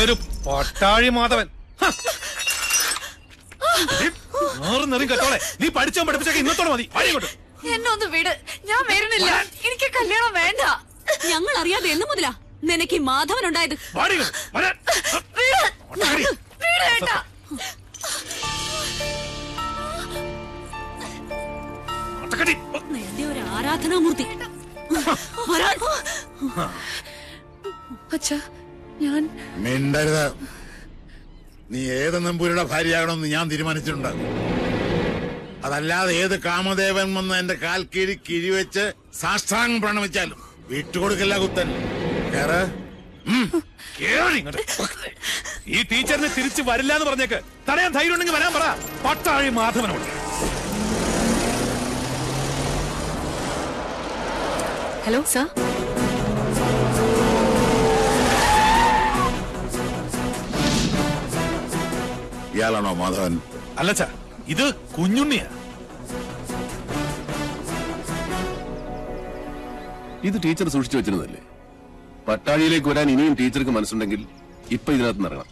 ഒരു പട്ടാഴി മാധവൻ. കേട്ടോളെ, നീ പഠിച്ചോ പഠിപ്പിച്ചൊക്കെ ഇന്നത്തോടെ മതി. എന്നെ ഒന്ന് വിട്, ഞാൻ വരുന്നില്ല. എനിക്ക് കല്യാണം വേണ്ട. ഞങ്ങൾ അറിയാതെ എന്ന് മുതലാ നിനക്ക് മാധവൻ ഉണ്ടായത്? ഒരു ആരാധനാമൂർത്തി. അച്ഛാ, ഞാൻ മിണ്ടരുത്. നീ ഏത് നമ്പൂരിയുടെ ഭാര്യയാകണമെന്ന് ഞാൻ തീരുമാനിച്ചിട്ടുണ്ട്. അതല്ലാതെ ഏത് കാമദേവൻ വന്ന് എന്റെ കാൽ കീഴി കിഴിവെച്ച് സാഷ്ടാംഗം പ്രണമിച്ചാലും വിട്ടുകൊടുക്കില്ല കുത്തൻ. ഈ ടീച്ചറിനെ തിരിച്ചു വരില്ല എന്ന് പറഞ്ഞേക്ക്. തടയാൻ ധൈര്യം ഉണ്ടെങ്കിൽ വരാൻ പറ. പട്ടാഴി മാധവനോട്. Hello sir. ഇയാളാണോ മാധവൻ? അല്ലച്ചാ, ഇത് കുഞ്ഞുണ്ണിയാ. ഇത് ടീച്ചർ സൂക്ഷിച്ചു വെച്ചിരുന്നതല്ലേ? പട്ടാഴിയിലേക്ക് വരാൻ ഇനിയും ടീച്ചർക്ക് മനസ്സുണ്ടെങ്കിൽ ഇപ്പൊ ഇതിനകത്ത് ഇറങ്ങണം.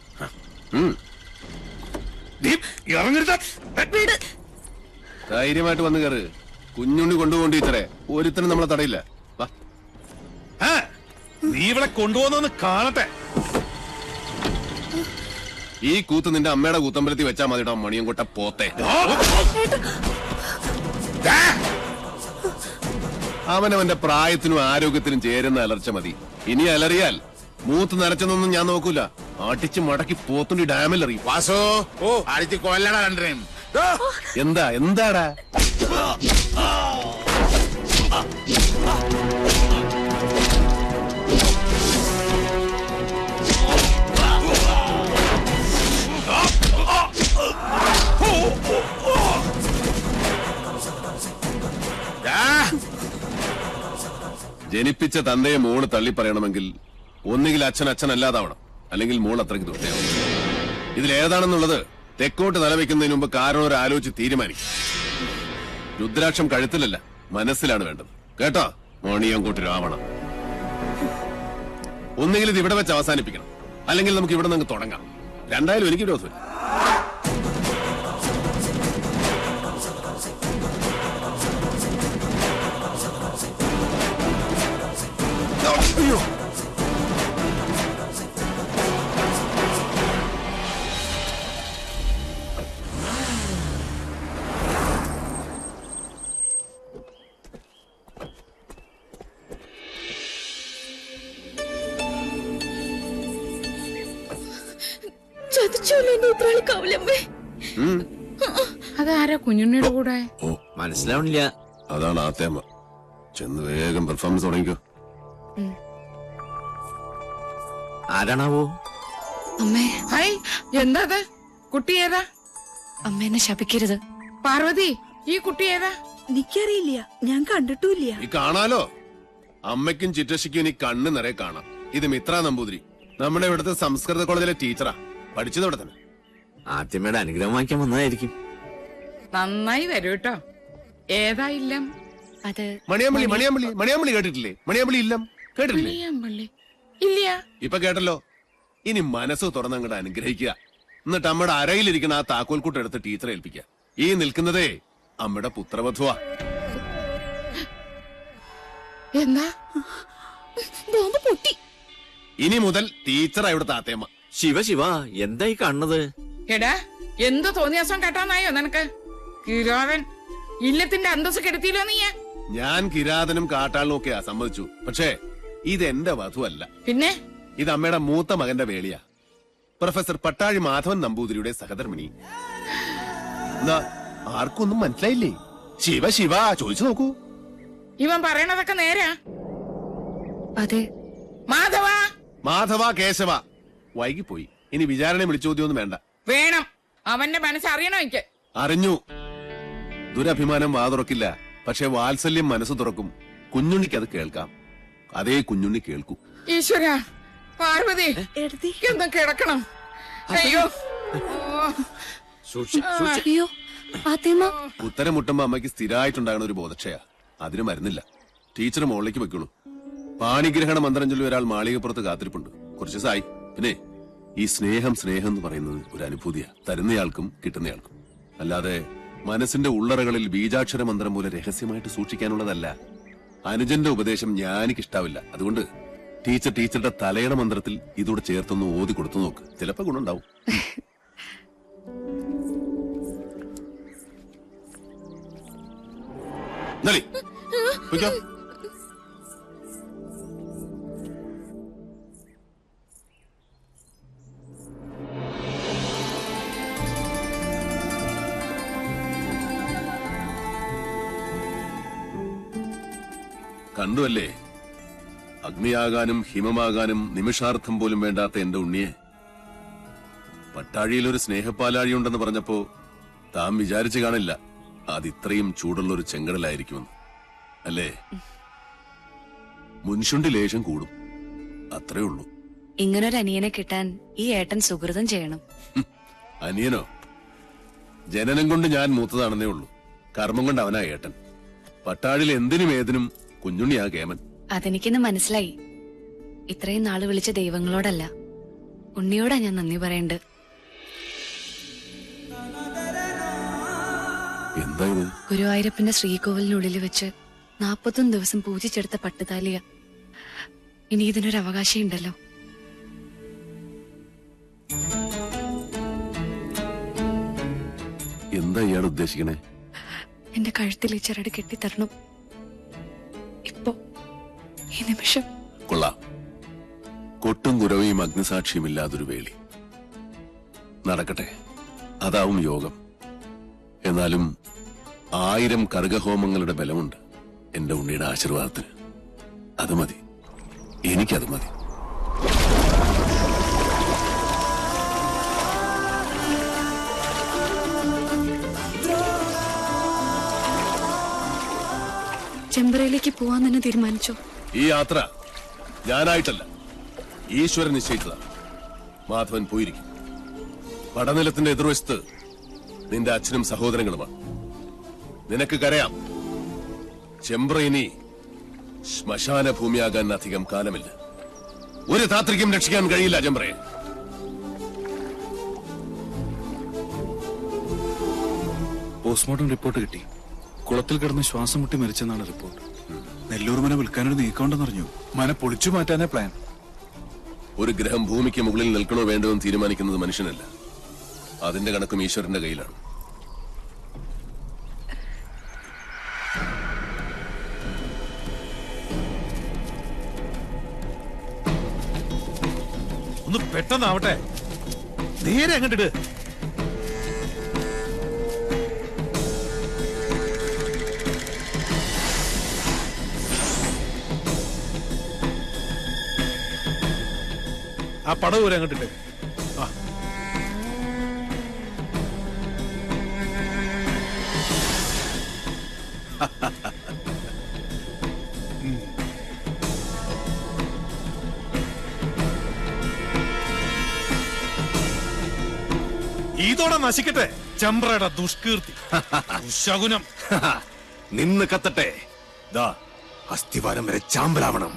ധൈര്യമായിട്ട് വന്ന് കയറ്. കുഞ്ഞുണ്ണി കൊണ്ടുപോകും ടീച്ചറെ. ഒരുത്തനും നമ്മളെ തടയില്ല. നീ ഇവിടെ കൊണ്ടുപോകുന്ന കാണട്ടെ. ഈ കൂത്ത് നിന്റെ അമ്മയുടെ കൂത്തമ്പലത്തിൽ വെച്ചാൽ മതിടാ മണിയും കൊട്ട പോത്തെ. അവനവന്റെ പ്രായത്തിനും ആരോഗ്യത്തിനും ചേരുന്ന അലർച്ച മതി. ഇനി അലറിയാൽ മൂത്ത് നരച്ചെന്നൊന്നും ഞാൻ നോക്കൂല. അടിച്ച് മടക്കി പോത്തുണ്ടി ഡാമിൽ എറിയും. വാസോ, അടിച്ച് കൊല്ലടാ രണ്ടരയും. എന്താടാ? ജനിപ്പിച്ച തന്തയെ മോള് തള്ളി പറയണമെങ്കിൽ ഒന്നുകിൽ അച്ഛൻ അച്ഛനല്ലാതാവണം, അല്ലെങ്കിൽ മോൾ അത്രയ്ക്ക് ദുഷ്ടയാവണം. ഇതിലേതാണെന്നുള്ളത് തെക്കോട്ട് തലവെക്കുന്നതിന് മുമ്പ് കാരണം ഒരു ആലോചിച്ച് തീരുമാനിക്കും. രുദ്രാക്ഷം കഴുത്തിലല്ല, മനസ്സിലാണ് വേണ്ടത്. കേട്ടോ മോണിയങ്കോട്ട് രാവണം. ഒന്നുകിൽ ഇത് ഇവിടെ വെച്ച് അവസാനിപ്പിക്കണം, അല്ലെങ്കിൽ നമുക്ക് ഇവിടെ നിന്ന് തുടങ്ങാം. രണ്ടായാലും എനിക്ക് വിരോധമില്ല. അതാരാ കുഞ്ഞുണ്ണിയുടെ കൂടെ? മനസ്സിലാവണില്ല. അതാണ് ആത്തേമ്മ. ചെന്ന് വേഗം പെർഫോമൻസ് തുടങ്ങിക്കോ. ആരാണാവോ? അമ്മേ. ഹായ്, എന്താ കുട്ടി ഏതാ? അമ്മ എന്നെ ശപിക്കരുത്. പാർവതി, ഈ കുട്ടി ഏതാ? എനിക്കറിയില്ല, ഞാൻ കണ്ടിട്ടില്ല. ഈ കാണാലോ, അമ്മയ്ക്കും ചിറ്റശിക്കും ഇനി കണ്ണ് നിറയെ കാണാം. ഇത് മിത്ര നമ്പൂതിരി, നമ്മുടെ ഇവിടുത്തെ സംസ്കൃത കോളേജിലെ ടീച്ചറാ. പഠിച്ചത് ഇവിടെ തന്നെ. ആദ്യമേടെ അനുഗ്രഹം വാങ്ങിക്കാൻ വന്നതായിരിക്കും. നന്നായി വരൂ കേട്ടോ. ഏതാ ഇല്ലം? അത് മണിയാമ്പള്ളി. മണിയാമ്പള്ളി മണിയാമ്പള്ളി കേട്ടിട്ടില്ലേ? മണിയാമ്പള്ളി ഇല്ലം കേട്ടിട്ടില്ലേ? മണിയാമ്പള്ളി ഇല്ല. ഇപ്പൊ കേട്ടല്ലോ. ഇനി മനസ്സ് തുറന്നങ്ങോട്ട് അനുഗ്രഹിക്കുക. എന്നിട്ട് അമ്മയുടെ അരയിലിരിക്കുന്ന ആ താക്കോൽക്കൂട്ട് എടുത്ത് ടീച്ചറെ ഏൽപ്പിക്കുക. ഈ നിൽക്കുന്നതേ അമ്മയുടെ പുത്രവധുവാ. എന്താ? പൊട്ടി. ഇനി മുതൽ ടീച്ചറാ ഇവിടുത്തെ ആത്തേമ്മ. ശിവ ശിവ, എന്തായി കാണുന്നത്? എടാ, എന്ത് തോന്നിയാസം കേട്ടാന്നായോ നിനക്ക്? കിരാവൻ ഇല്ലത്തിന്റെ അന്തസ് കെടുത്തിയില്ലോ നീ. ഞാൻ കിരാതനും കാട്ടാളിനും ഒക്കെയാ സമ്മതിച്ചു. പക്ഷേ ഇത് എന്റെ വധുവല്ല. പിന്നെ ഇത് അമ്മയുടെ മൂത്ത മകന്റെ വേളിയാ. പ്രൊഫസർ പട്ടാഴി മാധവൻ നമ്പൂതിരിയുടെ സഹധർമ്മിണി. എന്താ ആർക്കൊന്നും മനസ്സിലായില്ലേ? ശിവ ശിവ ചോദിച്ചു നോക്കൂ. ഇവൻ പറയണതൊക്കെ നേരാ? അതെ. മാധവ മാധവ കേശവ. വൈകിപ്പോയി. ഇനി വിചാരണ വിളിച്ചോദ്യമൊന്നും വേണ്ട. വേണം. അവന്റെ മനസ്സറിയണോ എനിക്ക്? അറിഞ്ഞു. ദുരഭിമാനം വാ തുറക്കില്ല, പക്ഷെ വാത്സല്യം മനസ്സ് തുറക്കും. കുഞ്ഞുണ്ണിക്ക് അത് കേൾക്കാം. അതേ കുഞ്ഞുണ്ണി കേൾക്കൂ. ഈശ്വര, പാർവതി ഒന്ന് കിടക്കണം. അയ്യോ അയ്യോ, ആത്തേമ്മ. ഉത്തരം മുട്ടുമ്പോ അമ്മയ്ക്ക് സ്ഥിരമായിട്ടുണ്ടാകുന്ന ഒരു ബോധക്ഷയാ. അതിന് മരുന്നില്ല. ടീച്ചർ മുകളിലേക്ക് വെക്കുള്ളൂ. പാണിഗ്രഹണ മന്ത്രം ചൊല്ലി ഒരാൾ മാളികപ്പുറത്ത് കാത്തിരിപ്പുണ്ട്. കുറച്ച് ദിവസമായി. പിന്നെ ഈ സ്നേഹം എന്ന് പറയുന്നത് ഒരു അനുഭൂതിയാ, തരുന്നയാൾക്കും കിട്ടുന്നയാൾക്കും. അല്ലാതെ മനസ്സിന്റെ ഉള്ളറകളിൽ ബീജാക്ഷര മന്ത്രം പോലെ രഹസ്യമായിട്ട് സൂക്ഷിക്കാനുള്ളതല്ല. അനുജന്റെ ഉപദേശം ഞാനിക്കിഷ്ടാവില്ല. അതുകൊണ്ട് ടീച്ചറുടെ തലയുടെ മന്ത്രത്തിൽ ഇതോടെ ചേർത്തൊന്ന് ഓതി കൊടുത്തു നോക്ക്, ചിലപ്പോ ഗുണുണ്ടാവും. കണ്ടുവല്ലേ, അഗ്നിയാകാനും ഹിമമാകാനും നിമിഷാർത്ഥം പോലും വേണ്ടാത്ത എന്റെ ഉണ്ണിയെ. പട്ടാഴിയിൽ ഒരു സ്നേഹപ്പാലാഴിയുണ്ടെന്ന് പറഞ്ഞപ്പോ താൻ വിചാരിച്ചു കാണില്ല അത് ഇത്രയും ചൂടുള്ള ഒരു ചെങ്കടലായിരിക്കുമെന്ന്, അല്ലേ? മുൻഷുണ്ടി ലേശം കൂടും, അത്രേ ഉള്ളൂ. ഇങ്ങനൊരു അനിയനെ കിട്ടാൻ ഈ ഏട്ടൻ സുഹൃതം ചെയ്യണം. അനിയനോ? ജനനം കൊണ്ട് ഞാൻ മൂത്തതാണെന്നേ ഉള്ളൂ, കർമ്മം കൊണ്ട് അവനാ ഏട്ടൻ. പട്ടാഴിൽ എന്തിനും ഏതിനും കുഞ്ഞുണ്ണിയാ കേമൻ. അതെനിക്കിന്ന് മനസ്സിലായി. ഇത്രയും നാള് വിളിച്ച ദൈവങ്ങളോടല്ല, ഉണ്ണിയോടാ ഞാൻ നന്ദി പറയണ്ട്. എന്താ ഇത്? ഗുരുവായൂരപ്പന്റെ ശ്രീകോവിലിനുള്ളിൽ വെച്ച് 41 ദിവസം പൂജിച്ചെടുത്ത പട്ടുതാലിയ. ഇനി ഇതിനൊരു അവകാശം ഉണ്ടല്ലോ. എന്താ ഇയാൾ ഉദ്ദേശിക്കണേ? എന്റെ കഴുത്തിൽ ഈ ചരട് കെട്ടിത്തരണം, ഇപ്പോ, ഈ നിമിഷം. കൊള്ളാം. കൊട്ടും കുരവയും അഗ്നിസാക്ഷിയുമില്ലാതൊരു വേളി നടക്കട്ടെ, അതാവും യോഗം. എന്നാലും 1000 കർഗഹോമങ്ങളുടെ ബലമുണ്ട് എന്റെ ഉണ്ണിയുടെ ആശീർവാദത്തിന്. അത് മതി, എനിക്കത് മതി. ചെമ്പറയിലേക്ക് പോവാൻ തന്നെ തീരുമാനിച്ചോ? ഈ യാത്ര ഞാനായിട്ടല്ല, ഈശ്വരൻ നിശ്ചയിച്ചതാണ്. മാധവൻ പോയിരിക്കും. പടനിലത്തിന്റെ എതിർവശത്ത് നിന്റെ അച്ഛനും സഹോദരങ്ങളുമാണ്. നിനക്ക് കരയാം, ചെമ്പ്ര ഇനി ശ്മശാന ഭൂമിയാകാൻ അധികം കാലമില്ല. ഒരു താത്രിക്കും രക്ഷിക്കാൻ കഴിയില്ല ചെമ്പ്രയെ. പോസ്റ്റ്മോർട്ടം റിപ്പോർട്ട് കിട്ടി. കുളത്തിൽ കിടന്ന് ശ്വാസം മുട്ടി മരിച്ചെന്നാണ് റിപ്പോർട്ട്. നെല്ലൂർ മന വിൽക്കാനൊരു നീക്കമുണ്ടെന്നറിഞ്ഞു. മന പൊളിച്ചു മാറ്റാനേ പ്ലാൻ. ഒരു ഗ്രഹം ഭൂമിക്ക് മുകളിൽ നിൽക്കണോ വേണ്ടോ എന്ന് തീരുമാനിക്കുന്നത് മനുഷ്യനല്ല, അതിന്റെ കണക്കും ഈശ്വരന്റെ കയ്യിലാണ്. ഒന്ന് പെട്ടെന്നാവട്ടെ, നേരെ അങ്ങോട്ടിട്. ആ പടവ് വരെ അങ്ങോട്ടിട്ട്. ആ ഇതോടെ നശിക്കട്ടെ ചെമ്പ്രയുടെ ദുഷ്കീർത്തി, ദുശകുനം. നിന്ന് കത്തട്ടെ, ദാ അസ്ഥിവാരം വരെ ചാമ്പലാവണം.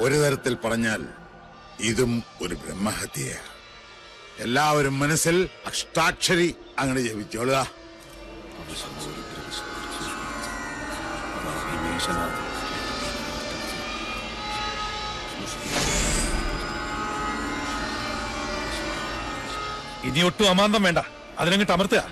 ഒരു തരത്തിൽ പറഞ്ഞാൽ ഇതും ഒരു ബ്രഹ്മഹത്യയാണ്. എല്ലാവരും മനസ്സിൽ അഷ്ടാക്ഷരി അങ്ങനെ ജപിച്ചോളുക. ഇനി ഒട്ടും അമാന്തം വേണ്ട, അതിനങ്ങിട്ട് അമർത്തുക.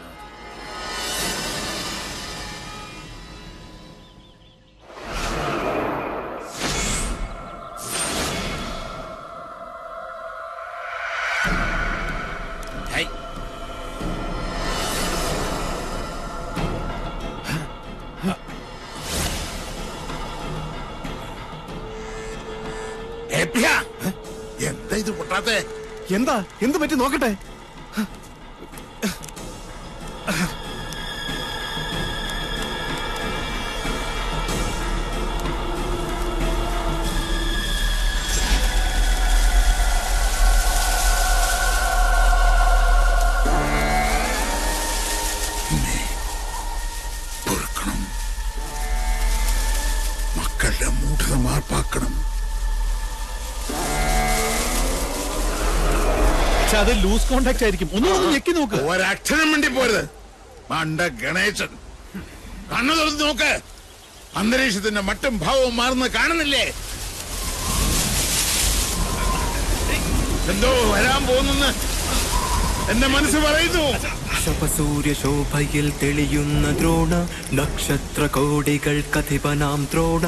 എന്താ ഇത് പൊട്ടാത്തെ? എന്താ എന്ത് പറ്റി നോക്കട്ടെ. അമ്മേ, പൊറുക്കണം. മക്കളുടെ മൂഢത മാർപ്പാക്കണം. പക്ഷെ അത് ലൂസ് കോണ്ടാക്ട് ആയിരിക്കും. ഒന്നും ഞെക്കി നോക്ക്. ഒരക്ഷരം വേണ്ടി പോരുത്. മണ്ട ഗണേശൻ, കണ്ണു തുറന്ന് നോക്ക്. അന്തരീക്ഷത്തിന്റെ മട്ടും ഭാവവും മാറുന്ന കാണുന്നില്ലേ? എന്തോ വരാൻ പോകുന്നെന്ന് എന്റെ മനസ്സ് പറയുന്നു. ശപസൂര്യ ശോഭയിൽ തെളിയുന്ന ദ്രോണ, നക്ഷത്ര കോടികൾ കഥിപനാം ദ്രോണ,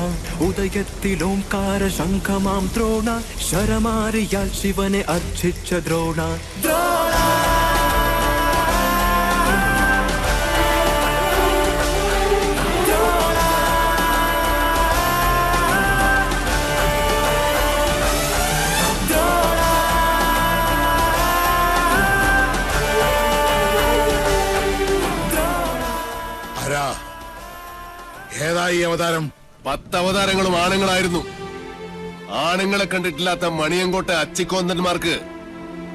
ഉദയത്തിലോംകാര ശംഖമാം ദ്രോണ, ശരമാരിയാൽ ശിവനെ അർച്ചിച്ച ദ്രോണ. ഏതായി അവതാരം? 10 അവതാരങ്ങളും ആണുങ്ങളായിരുന്നു. ആണുങ്ങളെ കണ്ടിട്ടില്ലാത്ത മണിയങ്കോട്ടെ അച്ചിക്കോന്തന്മാർക്ക്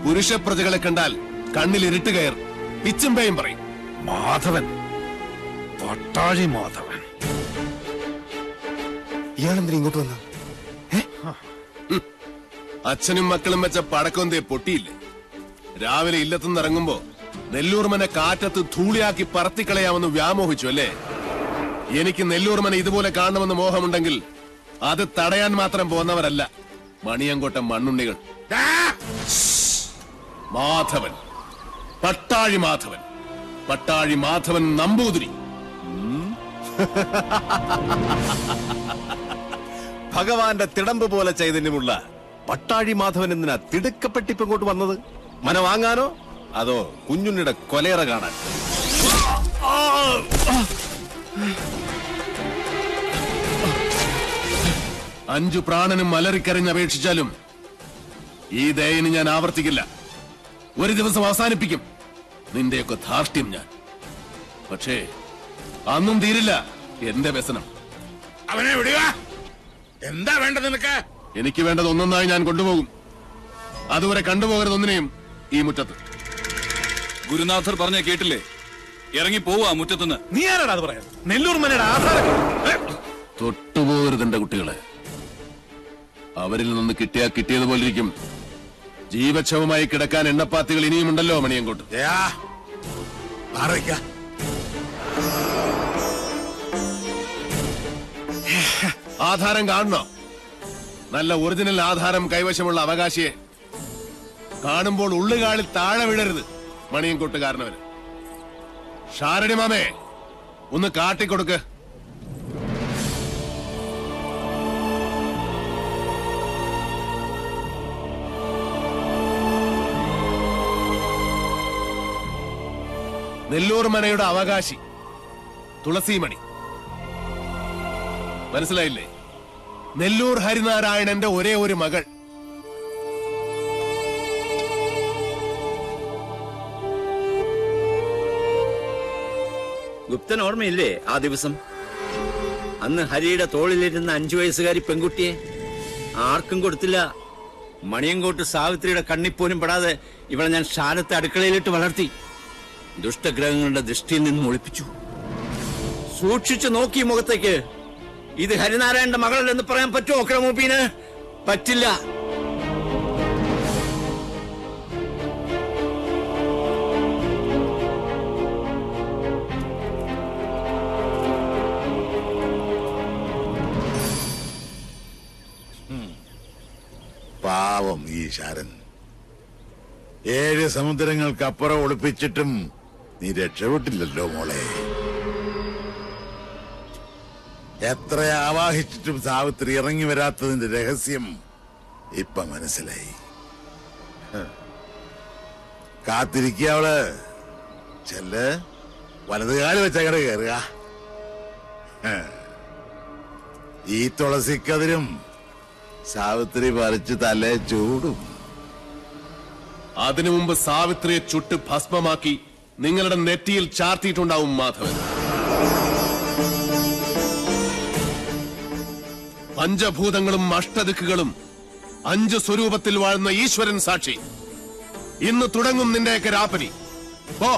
പുരുഷ പ്രജകളെ കണ്ടാൽ കണ്ണിൽ ഇരുട്ട് കയർ പിച്ചും പേയും പറയും. മാധവൻ, പട്ടാഴി മാധവൻ. ഇയാളെന്തിനാ ഇങ്ങോട്ട് വന്ന? അച്ഛനും മക്കളും വെച്ച പടക്കൊന്തേ പൊട്ടിയില്ലേ? രാവിലെ ഇല്ലത്തുനിന്ന് ഇറങ്ങുമ്പോ നെല്ലൂർമനെ കാറ്റത്ത് ധൂളിയാക്കി പറത്തിക്കളയാമെന്ന് വ്യാമോഹിച്ചു അല്ലേ? എനിക്ക് നെല്ലൂർമനെ ഇതുപോലെ കാണണമെന്ന് മോഹമുണ്ടെങ്കിൽ അത് തടയാൻ മാത്രം പോന്നവരല്ല മണിയങ്കോട്ട മണ്ണുണ്ണികൾ. മാധവൻ, പട്ടാഴി മാധവൻ, പട്ടാഴി മാധവൻ നമ്പൂതിരി. ഭഗവാന്റെ തിടമ്പ് പോലെ ചൈതന്യമുള്ള പട്ടാഴി മാധവൻ എന്തിനാ തിടുക്കപ്പെട്ടിപ്പ് ഇങ്ങോട്ട് വന്നത്? മന വാങ്ങാനോ അതോ കുഞ്ഞുണ്ണിയുടെ കൊലയറ കാണാൻ? 5 പ്രാണനും അലറിക്കരഞ്ഞപേക്ഷിച്ചാലും ഈ ദയന് ഞാൻ ആവർത്തിക്കില്ല. ഒരു ദിവസം അവസാനിപ്പിക്കും നിന്റെയൊക്കെ ധാർഷ്ട്യം ഞാൻ. പക്ഷേ അന്നും തീരില്ല എന്റെ വ്യസനം. അവനെ വിടുക. എന്താ വേണ്ടത് നിനക്ക്? എനിക്ക് വേണ്ടത് ഒന്നൊന്നായി ഞാൻ കൊണ്ടുപോകും. അതുവരെ കണ്ടുപോകരുത് ഒന്നിനെയും ഈ മുറ്റത്ത്. ഗുരുനാഥർ പറഞ്ഞ കേട്ടില്ലേ? ഇറങ്ങി പോവാ മുറ്റത്തുനിന്ന്. നീ ആരാണ് അത് പറയാൻ? നെല്ലൂർ മനയുടെ ആധാരം തൊട്ടുപോകരുത് എന്റെ കുട്ടികളെ. അവരിൽ നിന്ന് കിട്ടിയതുപോലെ ഇരിക്കും. ജീവച്ഛവമായി കിടക്കാൻ എണ്ണപ്പാത്തികൾ ഇനിയുമുണ്ടല്ലോ മണിയങ്കോട്ട്. ആധാരം കാണണോ? നല്ല ഒറിജിനൽ ആധാരം കൈവശമുള്ള അവകാശിയെ കാണുമ്പോൾ ഉള്ളുകാളിൽ താഴെ വീഴരുത് മണിയങ്കോട്ടുകാരനവന്. ഷാരടി മാമേ, ഒന്ന് കാട്ടിക്കൊടുക്ക്. നെല്ലൂർ മനയുടെ അവകാശി തുളസിമണി. മനസ്സിലായില്ലേ? നെല്ലൂർ ഹരിനാരായണന്റെ ഒരേ ഒരു മകൾ. ഗുപ്തൻ ഓർമ്മയില്ലേ ആ ദിവസം? അന്ന് ഹരിയുടെ തോളിലിരുന്ന 5 വയസ്സുകാരി പെൺകുട്ടിയെ ആർക്കും കൊടുത്തില്ല. മണിയങ്കോട്ട് സാവിത്രിയുടെ കണ്ണിപ്പോലും പെടാതെ ഇവളെ ഞാൻ ശാലത്തെ അടുക്കളയിലിട്ട് വളർത്തി. ദുഷ്ടഗ്രഹങ്ങളുടെ ദൃഷ്ടിയിൽ നിന്നും ഒളിപ്പിച്ചു. സൂക്ഷിച്ചു നോക്കി മുഖത്തേക്ക്. ഇത് ഹരിനാരായണന്റെ മകളല്ലെന്ന് പറയാൻ പറ്റുമോ ക്രമൂപ്പീന്? പറ്റില്ല. പാവം ഈ ശാരൻ. 7 സമുദ്രങ്ങൾക്കപ്പുറം ഒളിപ്പിച്ചിട്ടും നീ രക്ഷപ്പെട്ടില്ലല്ലോ മോളെ. എത്ര ആവാഹിച്ചിട്ടും സാവിത്രി ഇറങ്ങി വരാത്തതിന്റെ രഹസ്യം ഇപ്പൊ മനസ്സിലായി. കാത്തിരിക്കുക അവള്. ചെല്ല്, വലതുകാല് വെച്ചങ്ങടെ കയറുക. ഈ തുളസിക്കതിരും സാവിത്രി പറിച്ച് തലേ ചൂടും. അതിനു മുമ്പ് സാവിത്രിയെ ചുട്ട് ഭസ്മമാക്കി നിങ്ങളുടെ നെറ്റിയിൽ ചാർത്തിയിട്ടുണ്ടാവും മാധവൻ. പഞ്ചഭൂതങ്ങളും അഷ്ടദിക്കുകളും 5 സ്വരൂപത്തിൽ വാഴുന്ന ഈശ്വരൻ സാക്ഷി. ഇന്ന് തുടങ്ങും നിന്റെയൊക്കെ രാപ്പനി. പോ,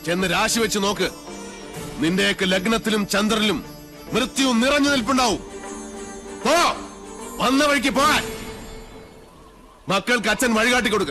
ചെന്ന് രാശി വെച്ച് നോക്ക്. നിന്റെയൊക്കെ ലഗ്നത്തിലും ചന്ദ്രനിലും മൃത്യു നിറഞ്ഞു നിൽപ്പുണ്ടാവും. പോ, വന്ന വഴിക്ക് പോകാൻ. മക്കൾക്ക് അച്ഛൻ വഴികാട്ടി കൊടുക്ക.